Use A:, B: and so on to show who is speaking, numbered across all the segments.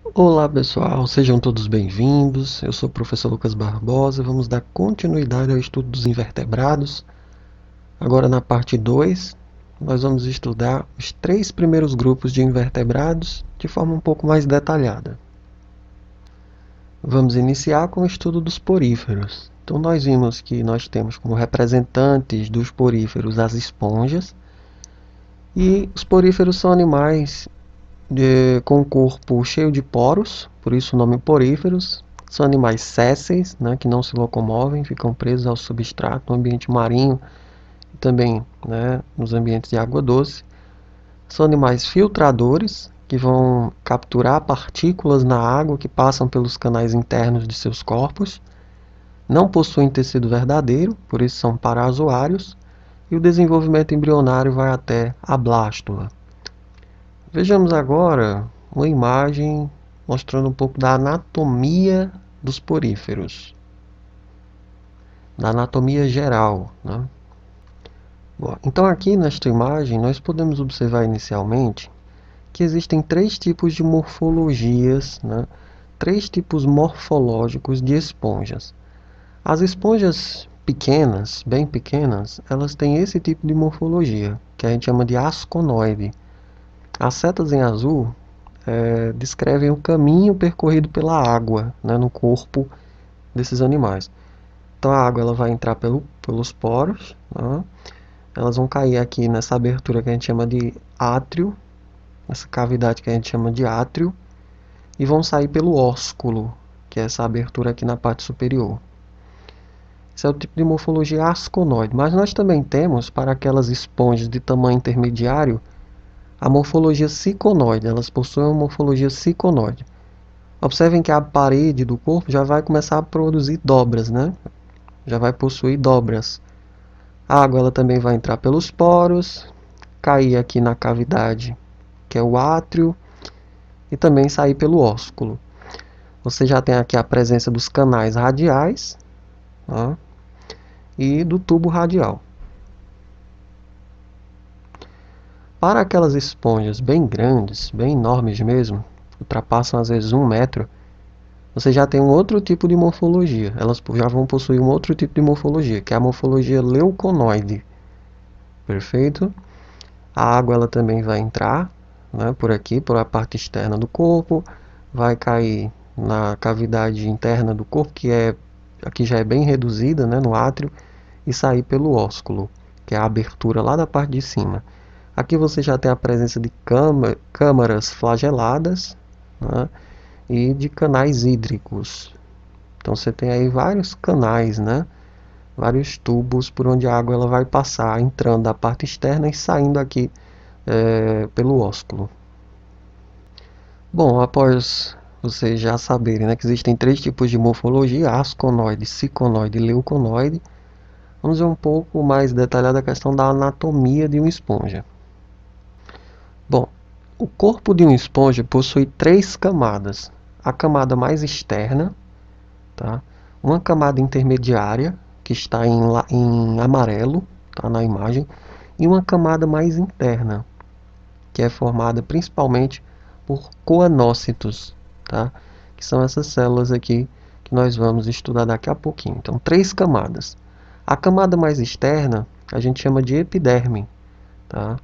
A: Olá pessoal, sejam todos bem-vindos. Eu sou o professor Lucas Barbosa. Vamos dar continuidade ao estudo dos invertebrados. Agora, na parte 2, nós vamos estudar os 3 primeiros grupos de invertebrados de forma um pouco mais detalhada. Vamos iniciar com o estudo dos poríferos. Então, nós vimos que nós temos como representantes dos poríferos as esponjas, e os poríferos são animais com o corpo cheio de poros, por isso o nome poríferos. São animais sésseis, né, que não se locomovem, ficam presos ao substrato no ambiente marinho e também, né, nos ambientes de água doce. São animais filtradores, que vão capturar partículas na água que passam pelos canais internos de seus corpos. Não possuem tecido verdadeiro, por isso são parazoários, e o desenvolvimento embrionário vai até a blástula. Vejamos agora uma imagem mostrando um pouco da anatomia dos poríferos, da anatomia geral, né? Bom, então aqui nesta imagem nós podemos observar inicialmente que existem 3 tipos de morfologias, né? 3 tipos morfológicos de esponjas. As esponjas pequenas, bem pequenas, elas têm esse tipo de morfologia, que a gente chama de asconoide. As setas em azul descrevem o caminho percorrido pela água, né, no corpo desses animais. Então a água ela vai entrar pelos poros, né, elas vão cair aqui nessa abertura que a gente chama de átrio, essa cavidade que a gente chama de átrio, e vão sair pelo ósculo, que é essa abertura aqui na parte superior. Esse é o tipo de morfologia asconoide, mas nós também temos, para aquelas esponjas de tamanho intermediário, a morfologia ciconoide. Elas possuem uma morfologia ciconoide. Observem que a parede do corpo já vai começar a produzir dobras, né? Já vai possuir dobras. A água ela também vai entrar pelos poros, cair aqui na cavidade, que é o átrio, e também sair pelo ósculo. Você já tem aqui a presença dos canais radiais, tá? E do tubo radial. Para aquelas esponjas bem grandes, bem enormes mesmo, ultrapassam às vezes 1 metro, você já tem um outro tipo de morfologia. Elas já vão possuir um outro tipo de morfologia, que é a morfologia leuconoide. Perfeito? A água ela também vai entrar, né, por aqui, por a parte externa do corpo, vai cair na cavidade interna do corpo, que aqui já é bem reduzida, né, no átrio, e sair pelo ósculo, que é a abertura lá da parte de cima. Aqui você já tem a presença de câmaras flageladas, né, e de canais hídricos. Então você tem aí vários canais, né? Vários tubos por onde a água ela vai passar, entrando da parte externa e saindo aqui pelo ósculo. Bom, após vocês já saberem, né, que existem 3 tipos de morfologia: asconoide, ciconoide e leuconoide, vamos ver um pouco mais detalhada a questão da anatomia de uma esponja. Bom, o corpo de uma esponja possui 3 camadas. A camada mais externa, tá? Uma camada intermediária, que está em amarelo, tá, na imagem, e uma camada mais interna, que é formada principalmente por coanócitos, tá? Que são essas células aqui que nós vamos estudar daqui a pouquinho. Então, 3 camadas. A camada mais externa a gente chama de epiderme, tá?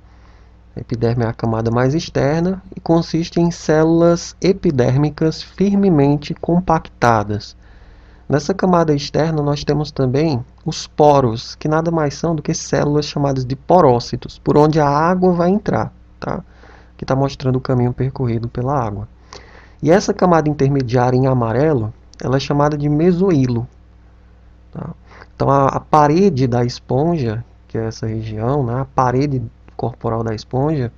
A: A epiderme é a camada mais externa e consiste em células epidérmicas firmemente compactadas. Nessa camada externa nós temos também os poros, que nada mais são do que células chamadas de porócitos, por onde a água vai entrar, tá? Que está mostrando o caminho percorrido pela água. E essa camada intermediária em amarelo, ela é chamada de mesoílo, tá? Então a parede da esponja, que é essa região, né? A parede corporal da esponja,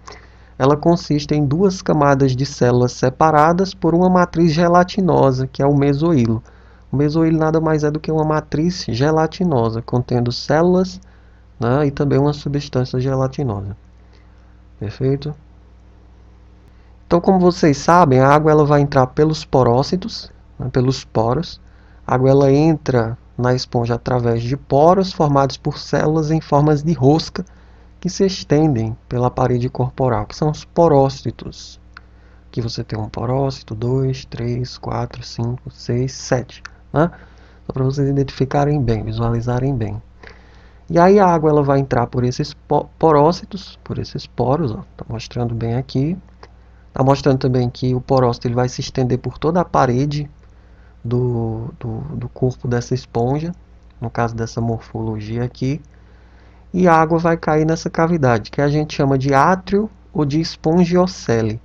A: ela consiste em 2 camadas de células separadas por uma matriz gelatinosa, que é o mesoílo. O mesoílo nada mais é do que uma matriz gelatinosa, contendo células, né, e também uma substância gelatinosa. Perfeito? Então, como vocês sabem, a água ela vai entrar pelos porócitos, né, pelos poros. A água ela entra na esponja através de poros formados por células em formas de rosca que se estendem pela parede corporal, que são os porócitos, aqui você tem um porócito, 2, 3, 4, 5, 6, 7, né? Só para vocês identificarem bem, visualizarem bem. E aí a água ela vai entrar por esses porócitos, por esses poros, ó, tá mostrando bem aqui. Tá mostrando também que o porócito ele vai se estender por toda a parede do corpo dessa esponja, no caso dessa morfologia aqui. E a água vai cair nessa cavidade, que a gente chama de átrio ou de espongiocele.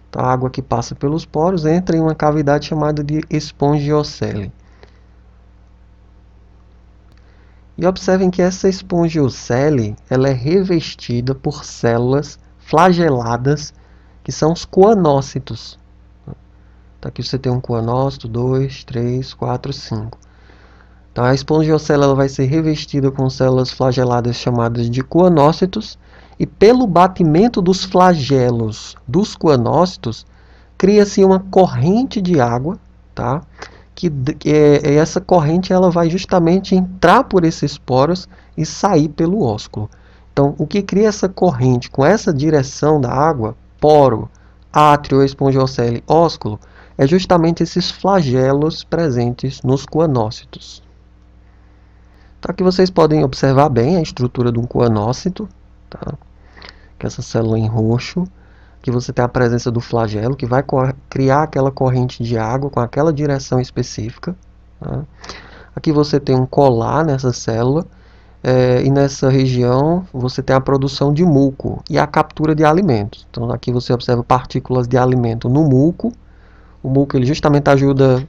A: Então a água que passa pelos poros entra em uma cavidade chamada de espongiocele. E observem que essa espongiocele ela é revestida por células flageladas, que são os coanócitos. Então aqui você tem um coanócito, 2, 3, 4, 5. Então a espongiocele ela vai ser revestida com células flageladas chamadas de coanócitos, e pelo batimento dos flagelos dos coanócitos, cria-se uma corrente de água, tá? Essa corrente ela vai justamente entrar por esses poros e sair pelo ósculo. Então, o que cria essa corrente com essa direção da água, poro, átrio, espongiocele, ósculo, é justamente esses flagelos presentes nos coanócitos. Então, aqui vocês podem observar bem a estrutura de um coanócito, tá? Que é essa célula em roxo. Que você tem a presença do flagelo, que vai criar aquela corrente de água com aquela direção específica. Tá? Aqui você tem um colar nessa célula, e nessa região você tem a produção de muco e a captura de alimentos. Então aqui você observa partículas de alimento no muco. O muco ele justamente ajuda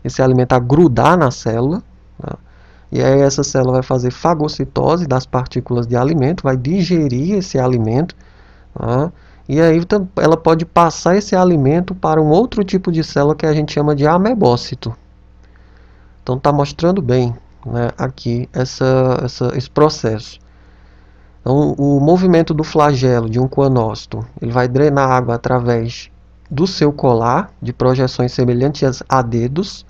A: esse alimento a grudar na célula. Tá? E aí essa célula vai fazer fagocitose das partículas de alimento, vai digerir esse alimento. Tá? E aí ela pode passar esse alimento para um outro tipo de célula que a gente chama de amebócito. Então está mostrando bem, né, aqui esse processo. Então, o movimento do flagelo de um coanócito, ele vai drenar água através do seu colar, de projeções semelhantes a dedos,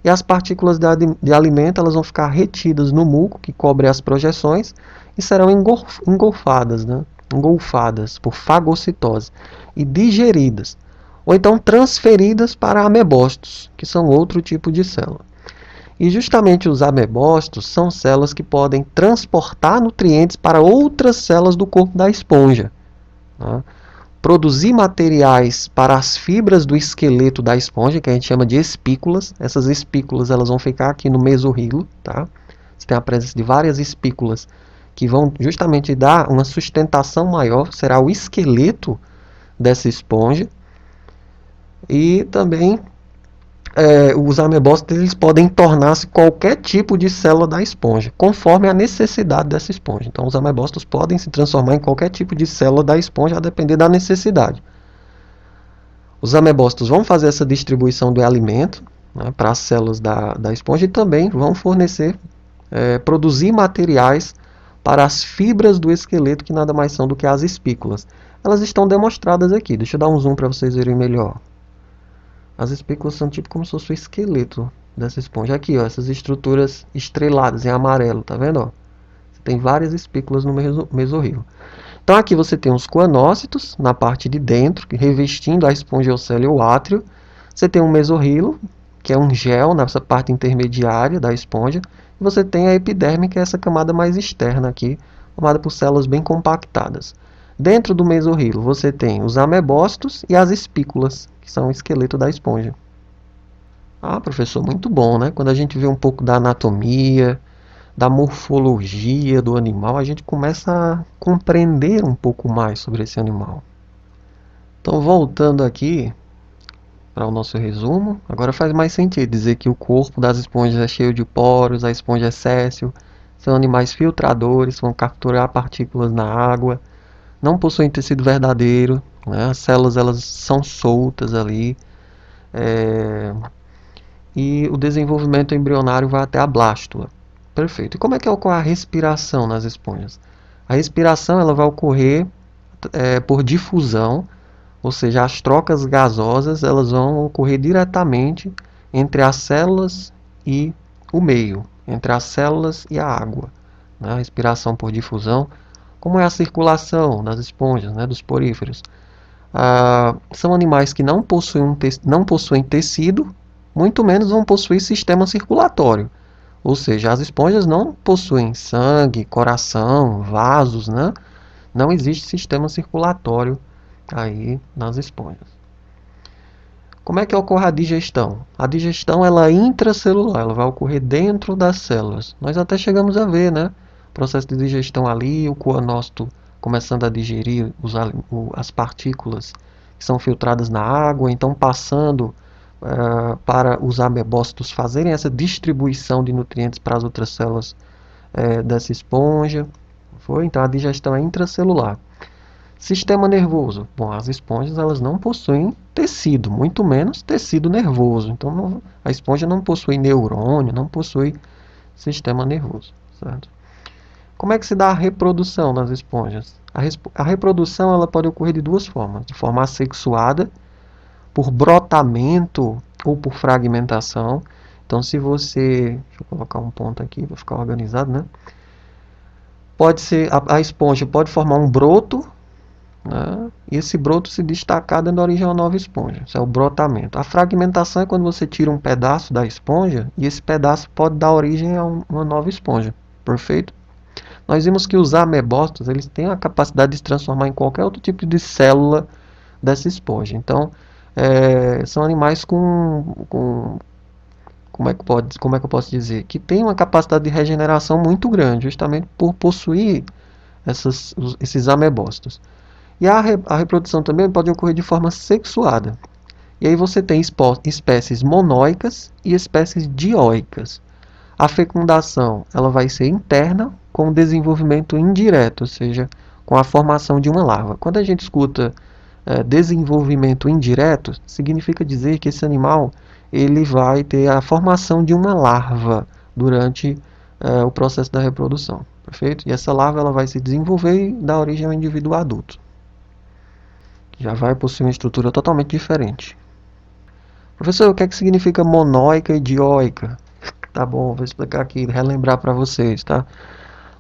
A: e as partículas de alimento elas vão ficar retidas no muco que cobre as projeções e serão engolfadas, né? Engolfadas por fagocitose e digeridas, ou então transferidas para amebócitos, que são outro tipo de célula. E justamente os amebócitos são células que podem transportar nutrientes para outras células do corpo da esponja, né? Produzir materiais para as fibras do esqueleto da esponja, que a gente chama de espículas. Essas espículas elas vão ficar aqui no mesorrilo, tá? Você tem a presença de várias espículas que vão justamente dar uma sustentação maior, será o esqueleto dessa esponja. E também os amebócitos eles podem tornar-se qualquer tipo de célula da esponja, conforme a necessidade dessa esponja. Então os amebócitos podem se transformar em qualquer tipo de célula da esponja, a depender da necessidade. Os amebócitos vão fazer essa distribuição do alimento, né, para as células da esponja, e também vão fornecer, produzir materiais para as fibras do esqueleto, que nada mais são do que as espículas. Elas estão demonstradas aqui. Deixa eu dar um zoom para vocês verem melhor. As espículas são tipo como se fosse o esqueleto dessa esponja. Aqui, ó, essas estruturas estreladas em amarelo, tá vendo? Ó? Você tem várias espículas no mesorrilo. Então aqui você tem os coanócitos na parte de dentro, revestindo a espongiocele ou átrio. Você tem um mesorrilo, que é um gel nessa parte intermediária da esponja. E você tem a epiderme, que é essa camada mais externa aqui, formada por células bem compactadas. Dentro do mesorrilo você tem os amebócitos e as espículas, que são o esqueleto da esponja. Ah, professor, muito bom, né? Quando a gente vê um pouco da anatomia, da morfologia do animal, a gente começa a compreender um pouco mais sobre esse animal. Então, voltando aqui para o nosso resumo, agora faz mais sentido dizer que o corpo das esponjas é cheio de poros, a esponja é séssil, são animais filtradores, vão capturar partículas na água, não possuem tecido verdadeiro, né? As células elas são soltas ali, e o desenvolvimento embrionário vai até a blástula. Perfeito. E como é que ocorre a respiração nas esponjas? A respiração ela vai ocorrer por difusão, ou seja, as trocas gasosas elas vão ocorrer diretamente entre as células e o meio, entre as células e a água. Né? A respiração por difusão, como é a circulação das esponjas, né, dos poríferos? São animais que não possuem tecido, muito menos vão possuir sistema circulatório. Ou seja, as esponjas não possuem sangue, coração, vasos, né? Não existe sistema circulatório aí nas esponjas. Como é que ocorre a digestão? A digestão ela é intracelular, ela vai ocorrer dentro das células. Nós até chegamos a ver, né? O processo de digestão ali, o coanócito começando a digerir as partículas que são filtradas na água, então passando para os amebócitos fazerem essa distribuição de nutrientes para as outras células dessa esponja. Foi? Então a digestão é intracelular. Sistema nervoso. Bom, as esponjas elas não possuem tecido, muito menos tecido nervoso. Então a esponja não possui neurônio, não possui sistema nervoso, certo? Como é que se dá a reprodução nas esponjas? A reprodução ela pode ocorrer de duas formas: de forma assexuada, por brotamento ou por fragmentação. Então, se você, deixa eu colocar um ponto aqui para ficar organizado, né? Pode ser a esponja pode formar um broto, né? E esse broto se destacar dando origem a uma nova esponja. Isso é o brotamento. A fragmentação é quando você tira um pedaço da esponja e esse pedaço pode dar origem a uma nova esponja. Perfeito? Nós vimos que os amebócitos eles têm a capacidade de se transformar em qualquer outro tipo de célula dessa esponja. Então, são animais com como é que eu posso dizer? Que tem uma capacidade de regeneração muito grande, justamente por possuir esses amebócitos. E a reprodução também pode ocorrer de forma sexuada. E aí você tem espécies monóicas e espécies dioicas. A fecundação ela vai ser interna com o desenvolvimento indireto, ou seja, com a formação de uma larva. Quando a gente escuta desenvolvimento indireto, significa dizer que esse animal ele vai ter a formação de uma larva durante o processo da reprodução. Perfeito? E essa larva ela vai se desenvolver e dar origem ao indivíduo adulto. Já vai possuir uma estrutura totalmente diferente. Professor, o que é que significa monóica e dioica? Tá bom, vou explicar aqui, relembrar para vocês, tá?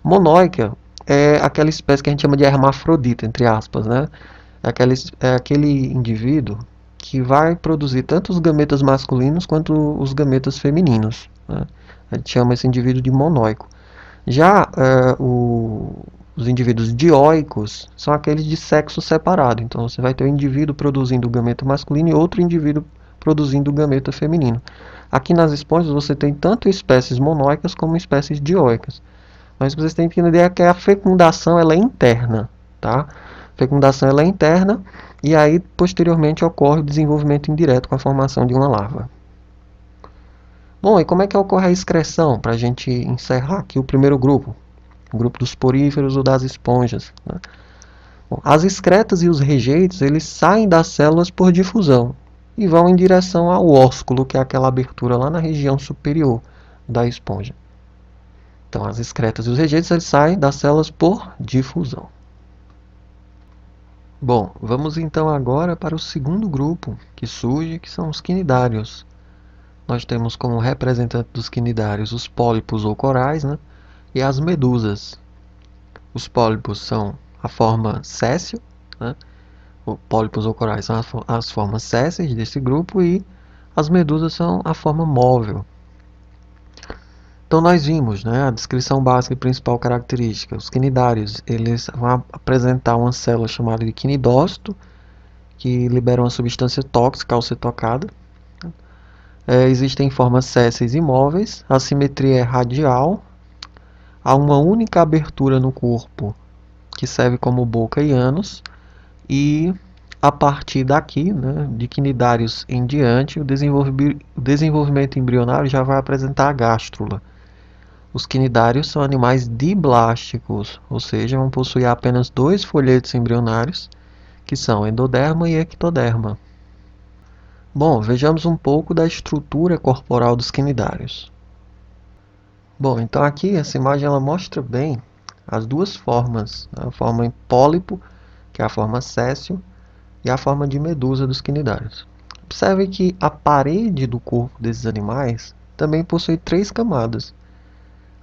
A: Monóica é aquela espécie que a gente chama de hermafrodita, entre aspas, né? É aquele indivíduo que vai produzir tanto os gametas masculinos quanto os gametas femininos, né? A gente chama esse indivíduo de monóico. Já os indivíduos dioicos são aqueles de sexo separado. Então você vai ter um indivíduo produzindo o gameta masculino e outro indivíduo produzindo o gameta feminino. Aqui nas esponjas você tem tanto espécies monóicas como espécies dioicas. Mas o que vocês têm que entender é que a fecundação ela é interna, tá? A fecundação ela é interna e aí posteriormente ocorre o desenvolvimento indireto com a formação de uma larva. Bom, e como é que ocorre a excreção? Para a gente encerrar aqui o primeiro grupo, o grupo dos poríferos ou das esponjas, né? Bom, as excretas e os rejeitos eles saem das células por difusão e vão em direção ao ósculo, que é aquela abertura lá na região superior da esponja. Então, as excretas e os rejeitos eles saem das células por difusão. Bom, vamos então agora para o segundo grupo que surge, que são os quinidários. Nós temos como representante dos quinidários os pólipos ou corais, né? E as medusas. Os pólipos são a forma séssil, né? Pólipos ou corais são as formas sésseis desse grupo e as medusas são a forma móvel. Então nós vimos, né, a descrição básica e principal característica. Os quinidários eles vão apresentar uma célula chamada de quinidócito, que libera uma substância tóxica ao ser tocada. Existem formas sésseis e móveis, a simetria é radial, há uma única abertura no corpo que serve como boca e ânus, e a partir daqui, né, de quinidários em diante, o desenvolvimento embrionário já vai apresentar a gástrula. Os quinidários são animais diblásticos, ou seja, vão possuir apenas dois folhetos embrionários, que são endoderma e ectoderma. Bom, vejamos um pouco da estrutura corporal dos quinidários. Bom, então aqui essa imagem ela mostra bem as duas formas, a forma em pólipo, que é a forma séssil, e a forma de medusa dos quinidários. Observe que a parede do corpo desses animais também possui três camadas.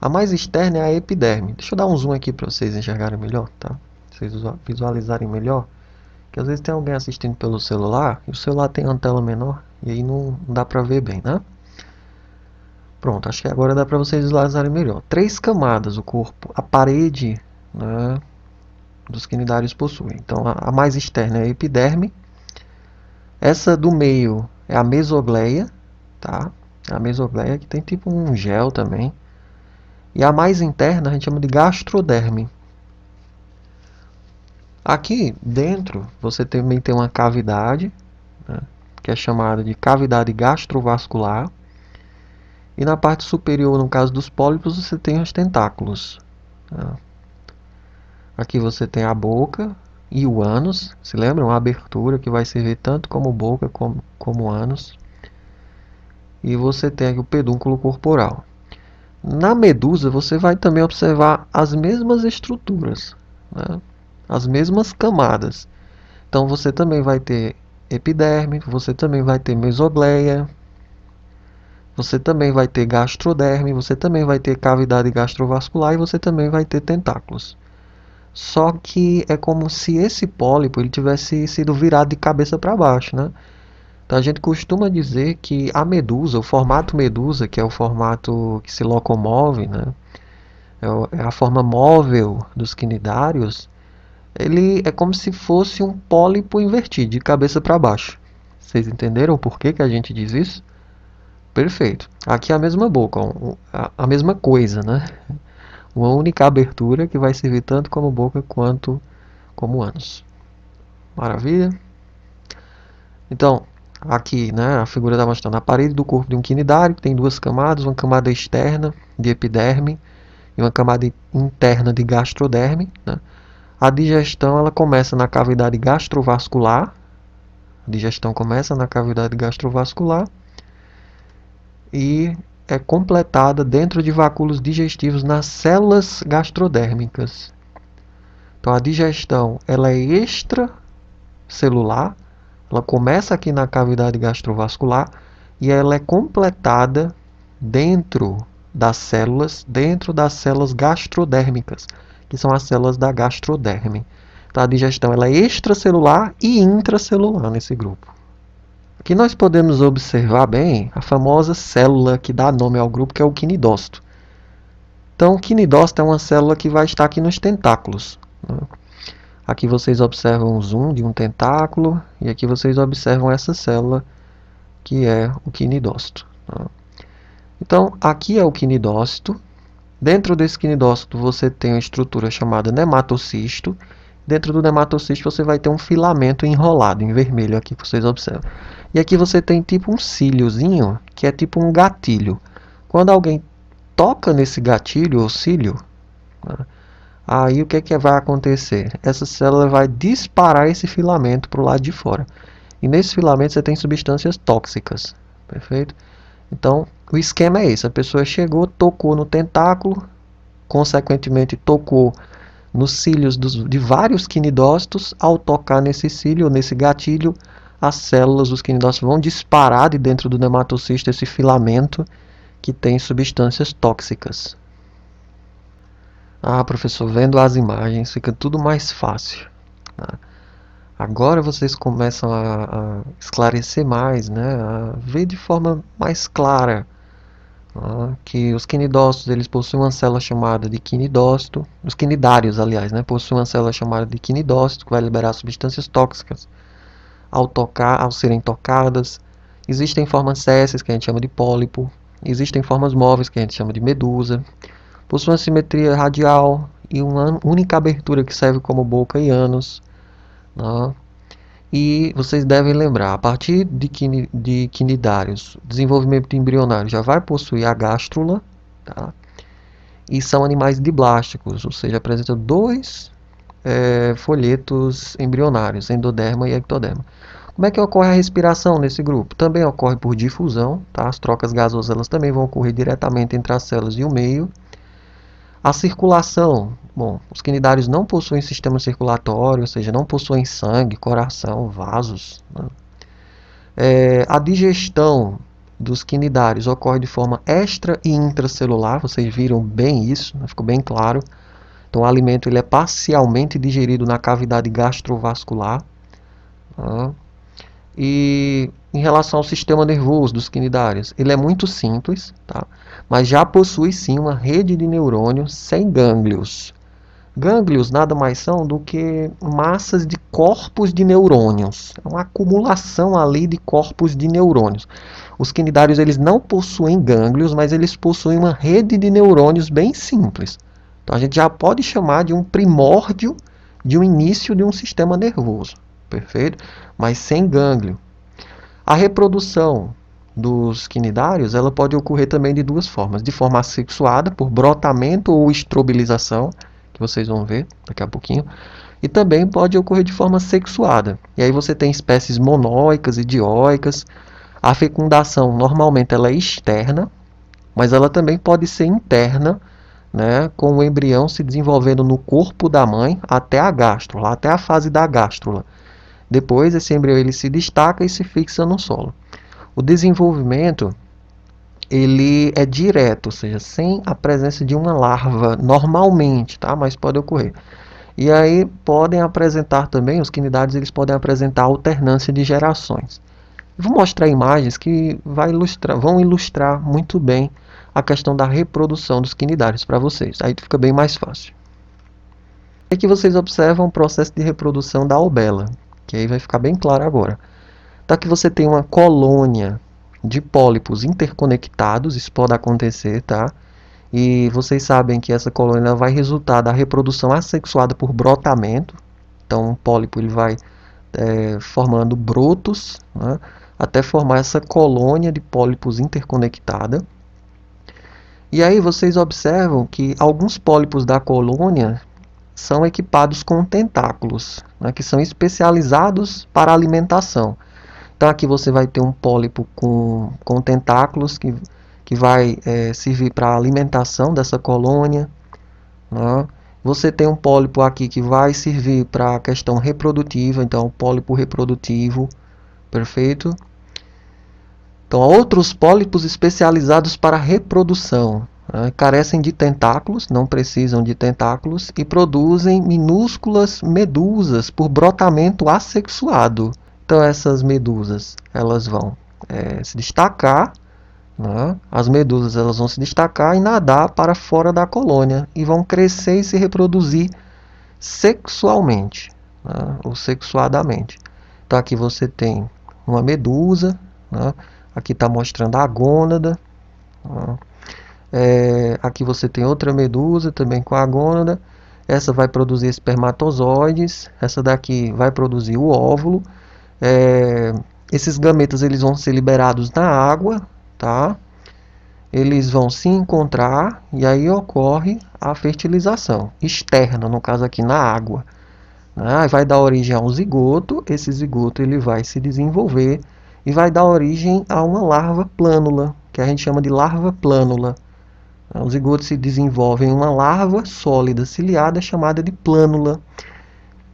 A: A mais externa é a epiderme. Deixa eu dar um zoom aqui para vocês enxergarem melhor, tá? Vocês visualizarem melhor. Porque às vezes tem alguém assistindo pelo celular e o celular tem uma tela menor e aí não dá pra ver bem, né? Pronto, acho que agora dá pra vocês visualizarem melhor. Três camadas o corpo, a parede, né, dos quinidários possui. Então a mais externa é a epiderme. Essa do meio é a mesogleia, tá? A mesogleia que tem tipo um gel também. E a mais interna a gente chama de gastroderme. Aqui dentro você também tem uma cavidade, né, que é chamada de cavidade gastrovascular. E na parte superior, no caso dos pólipos, você tem os tentáculos. Tá? Aqui você tem a boca e o ânus. Se lembra? Uma abertura que vai servir tanto como boca como ânus. E você tem aqui o pedúnculo corporal. Na medusa você vai também observar as mesmas estruturas, né? As mesmas camadas. Então você também vai ter epiderme, você também vai ter mesogleia, você também vai ter gastroderme, você também vai ter cavidade gastrovascular e você também vai ter tentáculos. Só que é como se esse pólipo ele tivesse sido virado de cabeça para baixo, né? Então a gente costuma dizer que a medusa, o formato medusa, que é o formato que se locomove, né? É a forma móvel dos quinidários, ele é como se fosse um pólipo invertido, de cabeça para baixo. Vocês entenderam por que que a gente diz isso? Perfeito. Aqui é a mesma boca, a mesma coisa, né? Uma única abertura que vai servir tanto como boca quanto como ânus. Maravilha? Então, aqui, né, a figura está mostrando a parede do corpo de um quinidário, que tem duas camadas, uma camada externa de epiderme e uma camada interna de gastroderme, né? A digestão ela começa na cavidade gastrovascular. A digestão começa na cavidade gastrovascular e é completada dentro de vacúolos digestivos nas células gastrodérmicas. Então a digestão ela é extracelular, ela começa aqui na cavidade gastrovascular e ela é completada dentro das células gastrodérmicas, que são as células da gastroderme. Então a digestão ela é extracelular e intracelular nesse grupo. Aqui nós podemos observar bem a famosa célula que dá nome ao grupo, que é o quinidócito. Então, o quinidócito é uma célula que vai estar aqui nos tentáculos, né? Aqui vocês observam um zoom de um tentáculo e aqui vocês observam essa célula que é o quinidócito, né? Então, aqui é o quinidócito. Dentro desse quinidócito você tem uma estrutura chamada nematocisto. Dentro do nematocisto você vai ter um filamento enrolado em vermelho aqui que vocês observam. E aqui você tem tipo um cíliozinho, que é tipo um gatilho. Quando alguém toca nesse gatilho ou cílio, né, aí o que, que vai acontecer? Essa célula vai disparar esse filamento para o lado de fora. E nesse filamento você tem substâncias tóxicas. Perfeito? Então, o esquema é esse. A pessoa chegou, tocou no tentáculo, consequentemente tocou nos cílios de vários quinidócitos. Ao tocar nesse cílio, nesse gatilho, as células dos quinidócitos vão disparar de dentro do nematocisto esse filamento que tem substâncias tóxicas. Ah, professor, vendo as imagens fica tudo mais fácil, né? Agora vocês começam a esclarecer mais, né? A ver de forma mais clara, né, que os quinidócitos eles possuem uma célula chamada de quinidócito, os quinidários, aliás, né, possuem uma célula chamada de quinidócito que vai liberar substâncias tóxicas ao serem tocadas. Existem formas sésseis que a gente chama de pólipo, existem formas móveis que a gente chama de medusa. Possui uma simetria radial e uma única abertura que serve como boca e ânus, né? E vocês devem lembrar, a partir de quinidários, desenvolvimento embrionário já vai possuir a gástrula, tá? E são animais diblásticos, ou seja, apresentam dois folhetos embrionários, endoderma e ectoderma. Como é que ocorre a respiração nesse grupo? Também ocorre por difusão, tá? As trocas gasosas elas também vão ocorrer diretamente entre as células e o meio. A circulação, bom, os quinidários não possuem sistema circulatório, ou seja, não possuem sangue, coração, vasos, né? A digestão dos quinidários ocorre de forma extra e intracelular, vocês viram bem isso, né? Ficou bem claro. Então o alimento ele é parcialmente digerido na cavidade gastrovascular. Tá? E em relação ao sistema nervoso dos quinidários, ele é muito simples, tá? Mas já possui sim uma rede de neurônios sem gânglios. Gânglios nada mais são do que massas de corpos de neurônios. É uma acumulação ali de corpos de neurônios. Os quinidários eles não possuem gânglios, mas eles possuem uma rede de neurônios bem simples. Então a gente já pode chamar de um primórdio de um início de um sistema nervoso, perfeito? Mas sem gânglio. A reprodução dos quinidários ela pode ocorrer também de duas formas: de forma assexuada, por brotamento ou estrobilização, que vocês vão ver daqui a pouquinho, e também pode ocorrer de forma sexuada. E aí você tem espécies monóicas e dioicas. A fecundação normalmente ela é externa, mas ela também pode ser interna, né, com o embrião se desenvolvendo no corpo da mãe até a gástrula, até a fase da gástrula. Depois esse embrião ele se destaca e se fixa no solo. O desenvolvimento ele é direto, ou seja, sem a presença de uma larva normalmente, tá? Mas pode ocorrer. E aí podem apresentar também, os quinidários eles podem apresentar alternância de gerações. Vou mostrar imagens que vão ilustrar muito bem a questão da reprodução dos quinidários para vocês. Aí fica bem mais fácil. Aqui vocês observam o processo de reprodução da albela, que aí vai ficar bem claro agora. Então aqui você tem uma colônia de pólipos interconectados, isso pode acontecer, tá? E vocês sabem que essa colônia vai resultar da reprodução assexuada por brotamento. Então um pólipo ele vai formando brotos, né, até formar essa colônia de pólipos interconectada. E aí vocês observam que alguns pólipos da colônia são equipados com tentáculos, né, que são especializados para alimentação. Então aqui você vai ter um pólipo com tentáculos que vai servir para a alimentação dessa colônia. Né? Você tem um pólipo aqui que vai servir para a questão reprodutiva, então pólipo reprodutivo, perfeito? Então outros pólipos especializados para reprodução, né? Carecem de tentáculos, não precisam de tentáculos e produzem minúsculas medusas por brotamento assexuado. Então essas medusas elas vão se destacar, né? As medusas elas vão se destacar e nadar para fora da colônia e vão crescer e se reproduzir sexualmente, né? Ou sexuadamente. Então aqui você tem uma medusa, né? Aqui está mostrando a gônada, né? Aqui você tem outra medusa também com a gônada. Essa vai produzir espermatozoides, essa daqui vai produzir o óvulo. Esses gametas eles vão ser liberados na água, tá? Eles vão se encontrar e aí ocorre a fertilização externa, no caso aqui na água, né? Vai dar origem a um zigoto, esse zigoto ele vai se desenvolver e vai dar origem a uma larva plânula, que a gente chama de larva plânula. O zigoto se desenvolve em uma larva sólida ciliada chamada de plânula.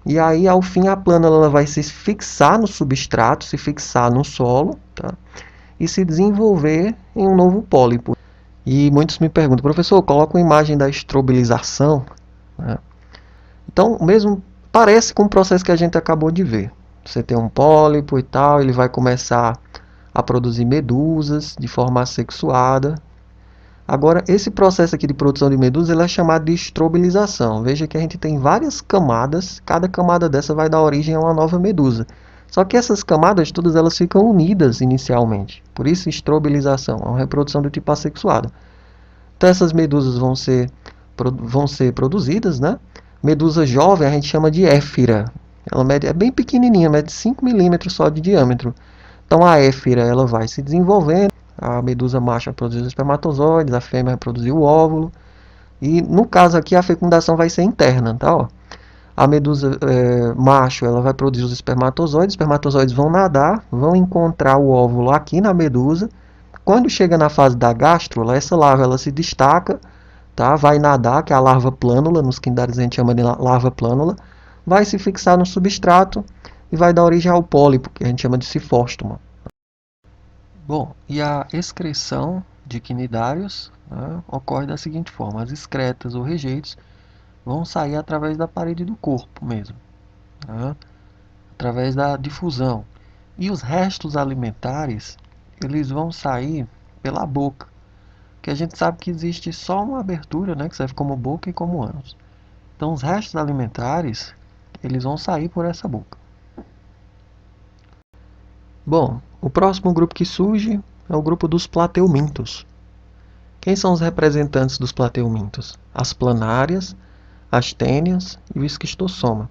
A: E aí, ao fim, a plânula ela vai se fixar no substrato, se fixar no solo, tá? E se desenvolver em um novo pólipo. E muitos me perguntam, professor, coloca uma imagem da estrobilização, né? Então, mesmo parece com o processo que a gente acabou de ver. Você tem um pólipo e tal, ele vai começar a produzir medusas de forma assexuada. Agora, esse processo aqui de produção de medusas ele é chamado de estrobilização. Veja que a gente tem várias camadas, cada camada dessa vai dar origem a uma nova medusa. Só que essas camadas todas elas ficam unidas inicialmente. Por isso, estrobilização, é uma reprodução do tipo assexuado. Então, essas medusas vão ser produzidas, né? Medusa jovem a gente chama de éfira. Ela é bem pequenininha, mede 5 milímetros só de diâmetro. Então, a éfira ela vai se desenvolvendo. A medusa macho vai produzir os espermatozoides, a fêmea vai produzir o óvulo. E no caso aqui a fecundação vai ser interna, tá? Ó. A medusa macho ela vai produzir os espermatozoides vão nadar, vão encontrar o óvulo aqui na medusa. Quando chega na fase da gástrula, essa larva ela se destaca, tá? Vai nadar, que é a larva plânula, nos quinidários a gente chama de larva plânula, vai se fixar no substrato e vai dar origem ao pólipo, que a gente chama de cifóstoma. Bom, e a excreção de quinidários, né, ocorre da seguinte forma: as excretas ou rejeitos vão sair através da parede do corpo mesmo, né, através da difusão. E os restos alimentares, eles vão sair pela boca, que a gente sabe que existe só uma abertura, né, que serve como boca e como ânus. Então os restos alimentares, eles vão sair por essa boca. Bom, o próximo grupo que surge é o grupo dos plateumintos. Quem são os representantes dos plateumintos? As planárias, as tênias e o esquistossoma.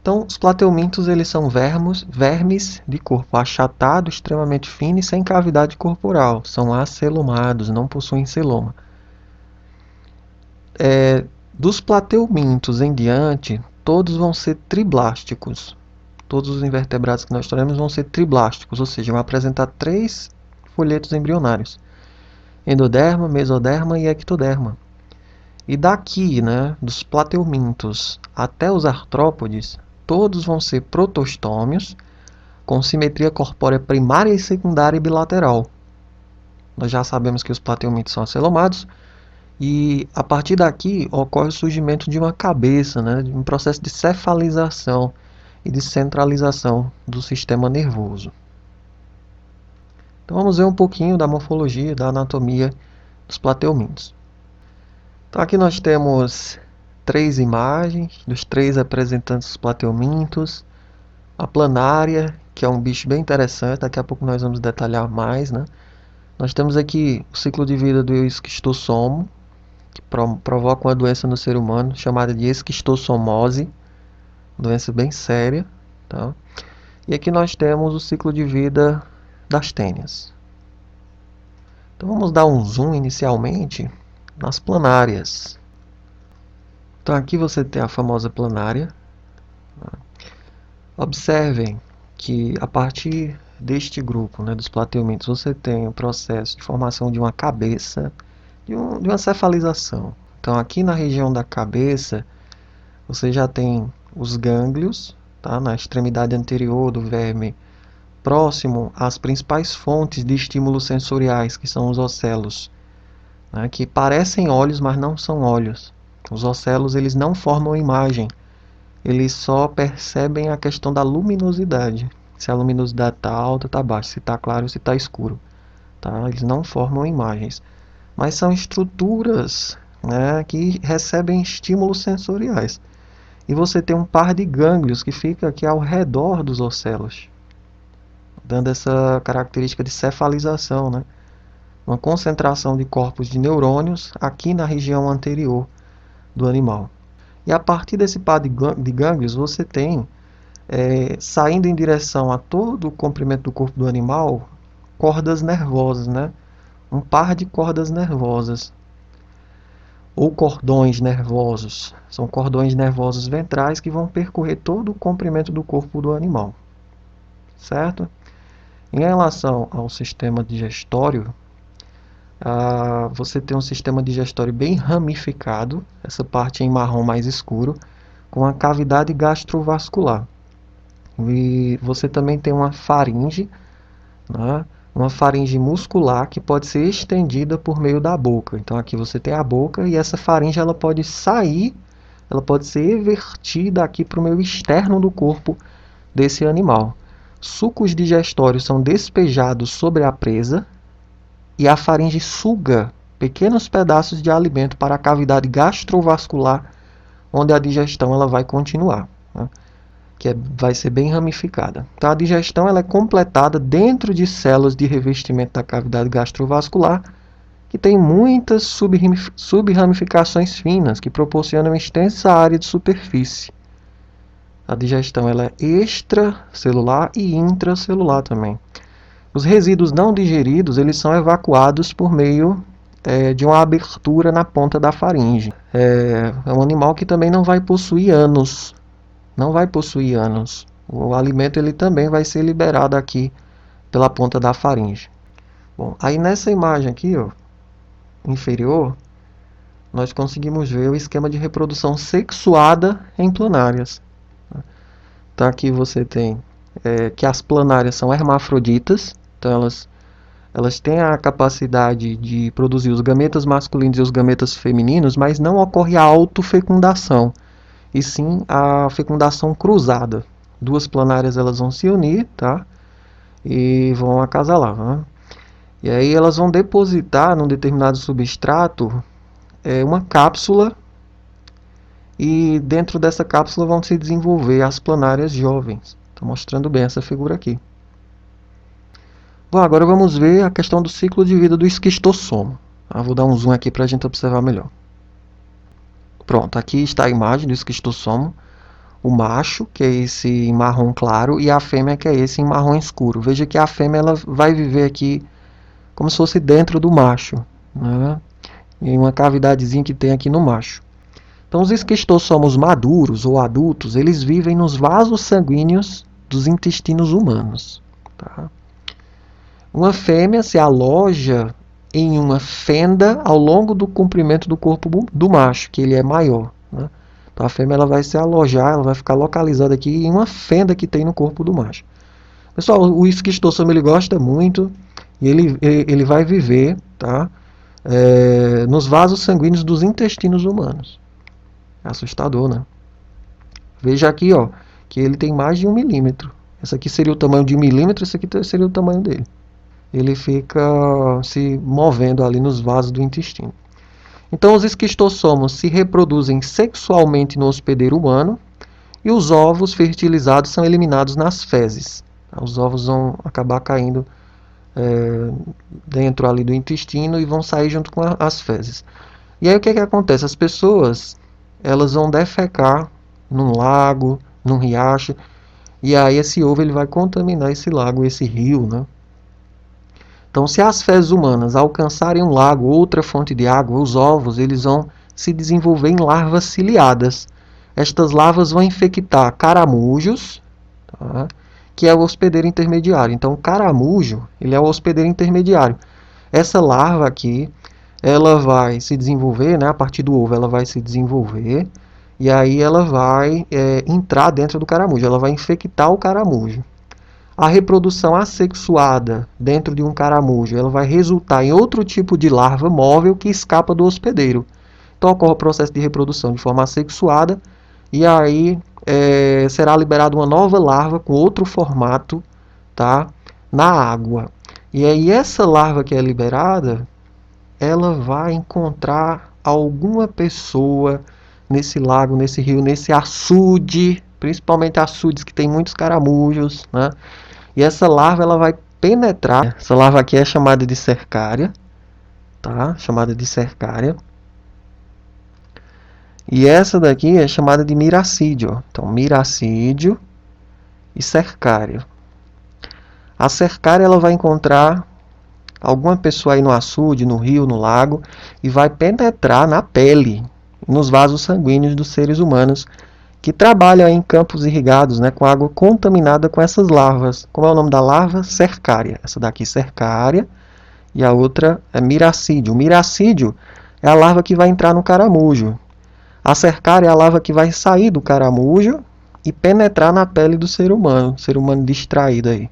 A: Então, os plateumintos eles são vermes de corpo achatado, extremamente fino e sem cavidade corporal. São acelomados, não possuem celoma. Dos plateumintos em diante, todos vão ser triblásticos. Todos os invertebrados que nós teremos vão ser triblásticos, ou seja, vão apresentar 3 folhetos embrionários: endoderma, mesoderma e ectoderma. E daqui, né, dos plateumintos até os artrópodes, todos vão ser protostômios, com simetria corpórea primária e secundária e bilateral. Nós já sabemos que os plateumintos são acelomados, e a partir daqui ocorre o surgimento de uma cabeça, né, de um processo de cefalização e de centralização do sistema nervoso. Então vamos ver um pouquinho da morfologia, da anatomia dos plateumintos. Então aqui nós temos 3 imagens dos 3 representantes dos plateumintos. A planária, que é um bicho bem interessante, daqui a pouco nós vamos detalhar mais, né? Nós temos aqui o ciclo de vida do esquistossomo, que provoca uma doença no ser humano chamada de esquistossomose, doença bem séria, tá? E aqui nós temos o ciclo de vida das tênias. Então vamos dar um zoom inicialmente nas planárias. Então aqui você tem a famosa planária. Observem que a partir deste grupo, né, dos plateumintos, você tem o processo de formação de uma cabeça, de uma cefalização. Então aqui na região da cabeça, você já tem os gânglios, tá, na extremidade anterior do verme, próximo às principais fontes de estímulos sensoriais, que são os ocelos, né, que parecem olhos, mas não são olhos. Os ocelos eles não formam imagem, eles só percebem a questão da luminosidade. Se a luminosidade está alta, está baixa, se está claro, se está escuro. Tá? Eles não formam imagens, mas são estruturas, né, que recebem estímulos sensoriais. E você tem um par de gânglios que fica aqui ao redor dos ocelos, dando essa característica de cefalização, né? Uma concentração de corpos de neurônios aqui na região anterior do animal. E a partir desse par de gânglios você tem, saindo em direção a todo o comprimento do corpo do animal, cordas nervosas, né? Um par de cordas nervosas, ou cordões nervosos. São cordões nervosos ventrais que vão percorrer todo o comprimento do corpo do animal, certo? Em relação ao sistema digestório, você tem um sistema digestório bem ramificado, essa parte em marrom mais escuro, com a cavidade gastrovascular. E você também tem uma faringe, né? Uma faringe muscular que pode ser estendida por meio da boca. Então aqui você tem a boca e essa faringe ela pode sair, ela pode ser evertida aqui para o meio externo do corpo desse animal. Sucos digestórios são despejados sobre a presa e a faringe suga pequenos pedaços de alimento para a cavidade gastrovascular, onde a digestão ela vai continuar, né? Vai ser bem ramificada. Então, a digestão ela é completada dentro de células de revestimento da cavidade gastrovascular, que tem muitas subramificações finas, que proporcionam extensa área de superfície. A digestão ela é extracelular e intracelular também. Os resíduos não digeridos eles são evacuados por meio de uma abertura na ponta da faringe. É um animal que também não vai possuir ânus. Não vai possuir ânus. O alimento ele também vai ser liberado aqui pela ponta da faringe. Bom, aí nessa imagem aqui, ó, inferior, nós conseguimos ver o esquema de reprodução sexuada em planárias. Então aqui você tem que as planárias são hermafroditas, então elas têm a capacidade de produzir os gametas masculinos e os gametas femininos, mas não ocorre a autofecundação. e sim a fecundação cruzada. Duas planárias elas vão se unir, tá? E vão acasalar, né? E aí elas vão depositar num determinado substrato uma cápsula, e dentro dessa cápsula vão se desenvolver as planárias jovens. Estou mostrando bem essa figura aqui. Bom, agora vamos ver a questão do ciclo de vida do esquistossomo. Vou dar um zoom aqui para a gente observar melhor. Pronto, aqui está a imagem do esquistossomo. O macho, que é esse em marrom claro, e a fêmea, que é esse em marrom escuro. Veja que a fêmea ela vai viver aqui como se fosse dentro do macho, né? Em uma cavidadezinha que tem aqui no macho. Então, os esquistossomos maduros ou adultos, eles vivem nos vasos sanguíneos dos intestinos humanos. Tá? Uma fêmea se aloja em uma fenda ao longo do comprimento do corpo do macho, que ele é maior, né? Então, a fêmea ela vai se alojar, ela vai ficar localizada aqui em uma fenda que tem no corpo do macho. Pessoal, o esquistossomo ele gosta muito e ele vai viver, tá? Nos vasos sanguíneos dos intestinos humanos. É assustador, né? Veja aqui, ó, que ele tem mais de 1 milímetro. Esse aqui seria o tamanho de 1 milímetro, esse aqui seria o tamanho dele. Ele fica se movendo ali nos vasos do intestino. Então, os esquistossomos se reproduzem sexualmente no hospedeiro humano e os ovos fertilizados são eliminados nas fezes. Os ovos vão acabar caindo dentro ali do intestino e vão sair junto com as fezes. E aí o que é que acontece? As pessoas elas vão defecar num lago, num riacho, e aí esse ovo ele vai contaminar esse lago, esse rio, né? Então, se as fezes humanas alcançarem um lago ou outra fonte de água, os ovos eles vão se desenvolver em larvas ciliadas. Estas larvas vão infectar caramujos, tá? Que é o hospedeiro intermediário. Então, o caramujo ele é o hospedeiro intermediário. Essa larva aqui, ela vai se desenvolver, né? A partir do ovo, ela vai se desenvolver e aí ela vai entrar dentro do caramujo. Ela vai infectar o caramujo. A reprodução assexuada dentro de um caramujo, ela vai resultar em outro tipo de larva móvel que escapa do hospedeiro. Então ocorre o processo de reprodução de forma assexuada e aí será liberada uma nova larva com outro formato, tá, na água. E aí essa larva que é liberada, ela vai encontrar alguma pessoa nesse lago, nesse rio, nesse açude, principalmente açudes que tem muitos caramujos, né? E essa larva ela vai penetrar. Essa larva aqui é chamada de cercária, tá? Chamada de cercária. E essa daqui é chamada de miracídio. Então, miracídio e cercário. A cercária ela vai encontrar alguma pessoa aí no açude, no rio, no lago e vai penetrar na pele, nos vasos sanguíneos dos seres humanos que trabalham em campos irrigados, né, com água contaminada com essas larvas. Como é o nome da larva? Cercária. Essa daqui cercária e a outra é miracídio. O miracídio é a larva que vai entrar no caramujo. A cercária é a larva que vai sair do caramujo e penetrar na pele do ser humano distraído aí.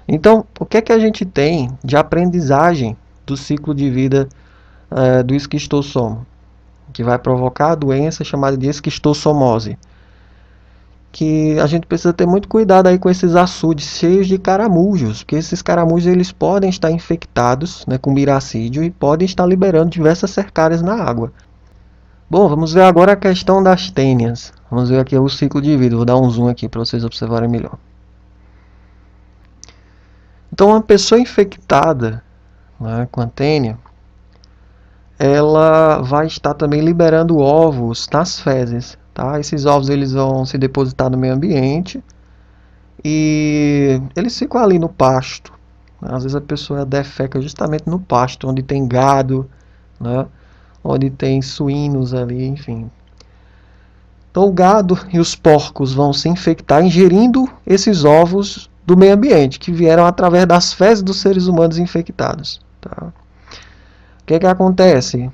A: Então, o que é que a gente tem de aprendizagem do ciclo de vida do esquistossomo? Que vai provocar a doença chamada de esquistossomose. Que a gente precisa ter muito cuidado aí com esses açudes cheios de caramujos, porque esses caramujos eles podem estar infectados, né, com miracídio e podem estar liberando diversas cercárias na água. Bom, vamos ver agora a questão das tênias. Vamos ver aqui o ciclo de vida. Vou dar um zoom aqui para vocês observarem melhor. Então, uma pessoa infectada, né, com a tênia, ela vai estar também liberando ovos nas fezes. Tá? Esses ovos eles vão se depositar no meio ambiente e eles ficam ali no pasto. Às vezes a pessoa defeca justamente no pasto, onde tem gado, né? Onde tem suínos ali, enfim. Então o gado e os porcos vão se infectar ingerindo esses ovos do meio ambiente, que vieram através das fezes dos seres humanos infectados. Tá? O que é que acontece?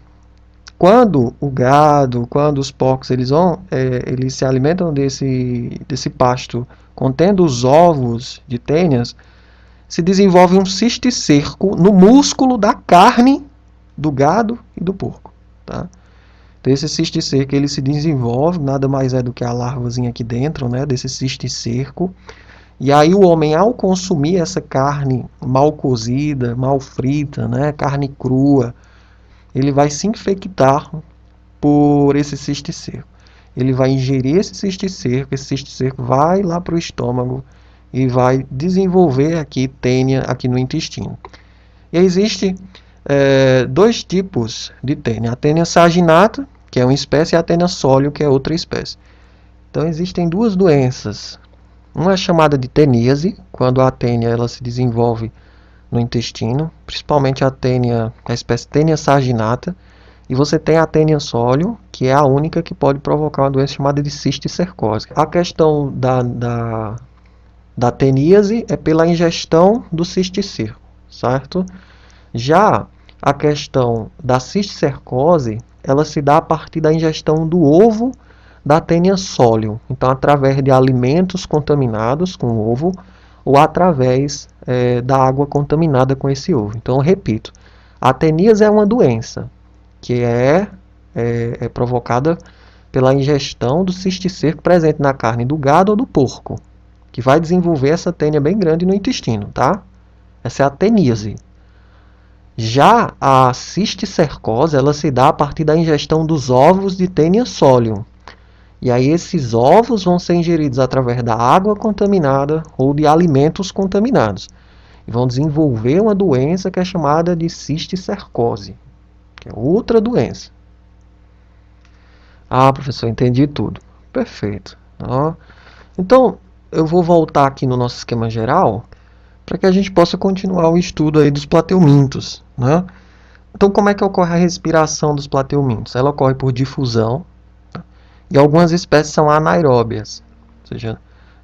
A: Quando o gado, quando os porcos eles se alimentam desse pasto contendo os ovos de tênias, se desenvolve um cisticerco no músculo da carne do gado e do porco. Tá? Então, esse cisticerco ele se desenvolve, nada mais é do que a larvazinha aqui dentro, né, desse cisticerco. E aí o homem, ao consumir essa carne mal cozida, mal frita, né, carne crua, ele vai se infectar por esse cisticerco. Ele vai ingerir esse cisticerco vai lá para o estômago e vai desenvolver aqui tênia aqui no intestino. E existe dois tipos de tênia. A tênia saginata, que é uma espécie, e a tênia sólio, que é outra espécie. Então existem duas doenças. Uma é chamada de teníase, quando a tênia ela se desenvolve no intestino, principalmente a espécie tênia saginata, e você tem a tênia sólio, que é a única que pode provocar uma doença chamada de cisticercose. A questão da teníase é pela ingestão do cisticerco, certo? Já a questão da cisticercose, ela se dá a partir da ingestão do ovo da tênia sólio. Então, através de alimentos contaminados com ovo ou através da água contaminada com esse ovo. Então, eu repito, a teníase é uma doença que é provocada pela ingestão do cisticerco presente na carne do gado ou do porco, que vai desenvolver essa tênia bem grande no intestino, tá? Essa é a teníase. Já a cisticercose, ela se dá a partir da ingestão dos ovos de tênia sólio. E aí esses ovos vão ser ingeridos através da água contaminada ou de alimentos contaminados. E vão desenvolver uma doença que é chamada de cisticercose, que é outra doença. Ah, professor, entendi tudo. Perfeito. Então, eu vou voltar aqui no nosso esquema geral para que a gente possa continuar o estudo aí dos plateumintos, né? Então, como é que ocorre a respiração dos plateumintos? Ela ocorre por difusão, e algumas espécies são anaeróbias, ou seja,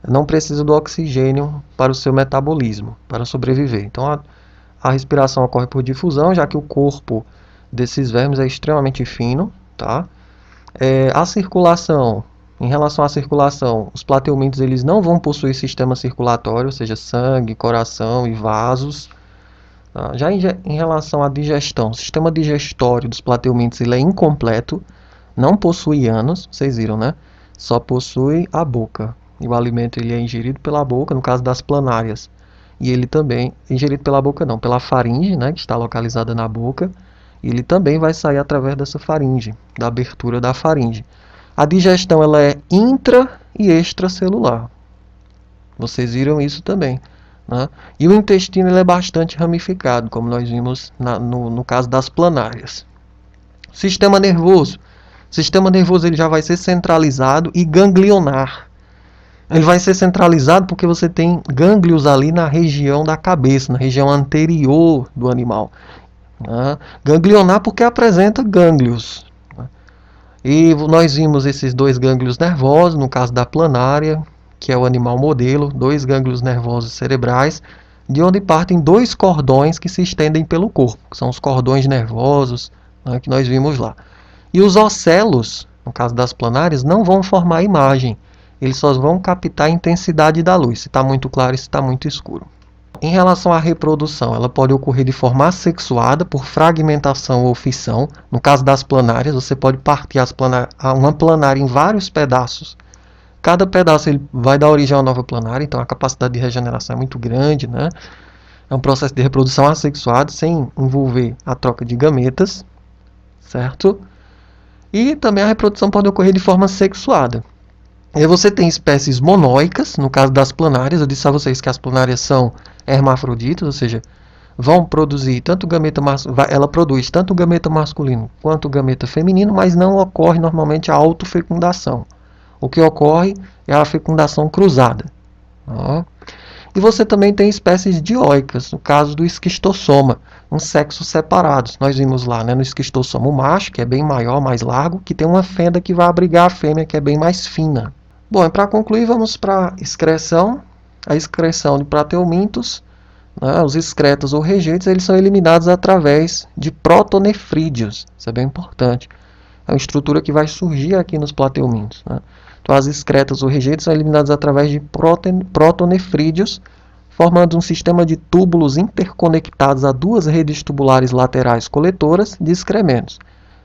A: não precisa do oxigênio para o seu metabolismo, para sobreviver. Então, a respiração ocorre por difusão, já que o corpo desses vermes é extremamente fino, tá? A circulação, em relação à circulação, os plateumintos eles não vão possuir sistema circulatório, ou seja, sangue, coração e vasos. Tá? Já em relação à digestão, o sistema digestório dos plateumintos ele é incompleto, não possui ânus, vocês viram, né? Só possui a boca. E o alimento ele é ingerido pela boca, no caso das planárias. E ele também, ingerido pela boca não, pela faringe, né, que está localizada na boca. E ele também vai sair através dessa faringe, da abertura da faringe. A digestão ela é intra e extracelular. Vocês viram isso também, né? E o intestino ele é bastante ramificado, como nós vimos no caso das planárias. Sistema nervoso. O sistema nervoso ele já vai ser centralizado e ganglionar. Ele vai ser centralizado porque você tem gânglios ali na região da cabeça, na região anterior do animal. Ganglionar porque apresenta gânglios. E nós vimos esses dois gânglios nervosos, no caso da planária, que é o animal modelo, dois gânglios nervosos cerebrais, de onde partem dois cordões que se estendem pelo corpo, que são os cordões nervosos, né, que nós vimos lá. E os ocelos, no caso das planárias, não vão formar imagem. Eles só vão captar a intensidade da luz, se está muito claro e se está muito escuro. Em relação à reprodução, ela pode ocorrer de forma assexuada, por fragmentação ou fissão. No caso das planárias, você pode partir uma planária em vários pedaços. Cada pedaço ele vai dar origem a uma nova planária, então a capacidade de regeneração é muito grande, né? É um processo de reprodução assexuado, sem envolver a troca de gametas, certo? E também a reprodução pode ocorrer de forma sexuada. E você tem espécies monóicas, no caso das planárias. Eu disse a vocês que as planárias são hermafroditas, ou seja, vão produzir tanto gameta ela produz tanto o gameta masculino quanto o gameta feminino, mas não ocorre normalmente a autofecundação. O que ocorre é a fecundação cruzada. E você também tem espécies dioicas, no caso do esquistossoma, uns sexos separados. Nós vimos lá, né, no esquistossoma o macho, que é bem maior, mais largo, que tem uma fenda que vai abrigar a fêmea, que é bem mais fina. Bom, e para concluir, vamos para a excreção. A excreção de plateumintos, né, os excretas ou rejeitos, eles são eliminados através de protonefrídeos. Isso é bem importante. É uma estrutura que vai surgir aqui nos plateumintos, né? Então, as excretas ou rejeitos são eliminados através de protonefrídeos, formando um sistema de túbulos interconectados a duas redes tubulares laterais coletoras de excrementos.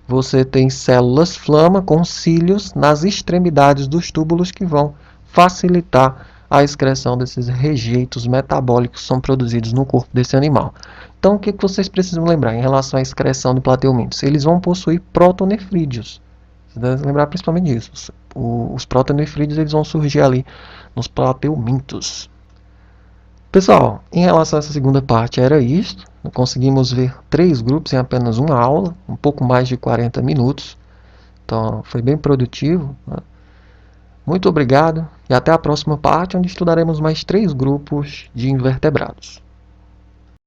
A: você tem células flama com cílios nas extremidades dos túbulos que vão facilitar a excreção desses rejeitos metabólicos que são produzidos no corpo desse animal. Então, o que vocês precisam lembrar em relação à excreção de plateumintos? Eles vão possuir protonefrídeos. Vocês devem lembrar principalmente disso. Os protonefrídeos eles vão surgir ali nos plateumintos. Pessoal, em relação a essa segunda parte era isto. Conseguimos ver 3 grupos em apenas uma aula, um pouco mais de 40 minutos. Então foi bem produtivo, né? Muito obrigado e até a próxima parte, onde estudaremos mais 3 grupos de invertebrados.